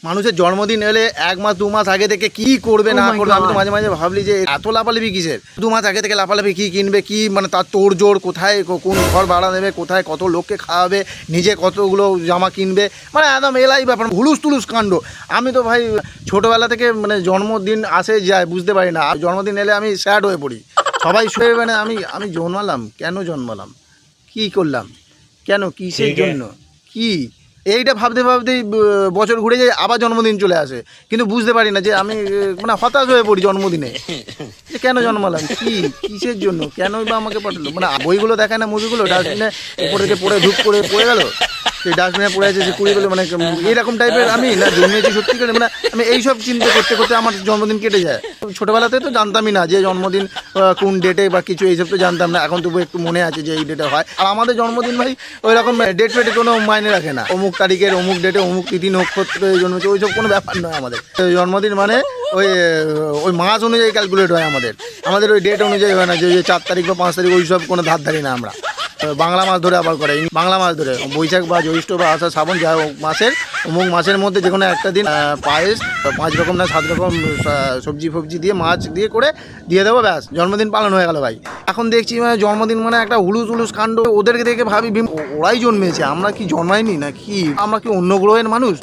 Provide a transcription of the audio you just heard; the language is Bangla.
মানুষের জন্মদিন এলে 1 মাস 2 মাস আগে থেকে কি করবে না করবে, আমি তো মাঝে মাঝে ভাবলি যে এত লাফালাফি কিসের। 2 মাস আগে থেকে লাফালাফি কি কিনবে, কি মানে তার তোড়জোড়, কোথায় কোন ঘর ভাড়া নেবে, কোথায় কত লোককে খাওয়াবে, নিজে কতগুলো জামা কিনবে, মানে একদম এলাই ব্যাপার, হুলুস তুলুস কাণ্ড। আমি তো ভাই ছোটোবেলা থেকে মানে জন্মদিন আসে যায় বুঝতে পারি না, আর জন্মদিন এলে আমি স্যাড হয়ে পড়ি। সবাই শুয়ে মানে আমি জন্মালাম কেন, জন্মালাম কি করলাম, কেন, কিসের জন্য, কি এইটা ভাবতে ভাবতেই বছর ঘুরে যায়, আবার জন্মদিন চলে আসে। কিন্তু বুঝতে পারি না যে আমি মানে হতাশ হয়ে পড়ি জন্মদিনে, যে কেন জন্মালাম, কি কিসের জন্য, কেনই বা আমাকে পাঠালো। মানে বইগুলো দেখায় না, মুভিগুলো, ডাস্টবিনে উপর থেকে পড়ে ধূপ করে পড়ে গেল, সেই ডাস্টবিনে পড়ে আছে, সে কুড়িয়ে গেলো, মানে এইরকম টাইপের আমি না জন্মেছি সত্যি করে। মানে আমি এইসব চিন্তা করতে করতে আমার জন্মদিন কেটে যায়। ছোটোবেলাতে তো জানতামই না যে জন্মদিন কোন ডেটে বা কিছু, এইসব তো জানতাম না। এখন তবু একটু মনে আছে যে এই ডেটে হয়। আর আমাদের জন্মদিন ভাই ওই রকম ডেট ফেটে কোনো মাইনে রাখে না, অমুক তারিখের অমুক ডেটে অমুক তিথি নক্ষত্রে জন্মেছে, ওইসব কোনো ব্যাপার নয় আমাদের। জন্মদিন মানে ওই মাস অনুযায়ী ক্যালকুলেট হয় আমাদের ওই ডেট অনুযায়ী হয় না, যে 4 তারিখ বা 5 তারিখ ওইসব কোনো ধার ধারি না আমরা। বাংলা মাস ধরে আবার করে, বাংলা মাস ধরে বৈশাখ বা জ্যৈষ্ঠ বা আষাঢ় শ্রাবণ, যা মাসের অমুক মাসের মধ্যে যে কোনো একটা দিন পায়েস 5 রকম না 7 রকম সবজি ফবজি দিয়ে মাছ দিয়ে করে দিয়ে দেবো, ব্যাস জন্মদিন পালন হয়ে গেল ভাই। এখন দেখছি মানে জন্মদিন মানে একটা হুলুস হুলুস কাণ্ড। ওদেরকে দেখে ভাবি ওরাই জন্মেছে, আমরা কি জন্মাইনি না কি, আমরা কি অন্য গ্রহের মানুষ?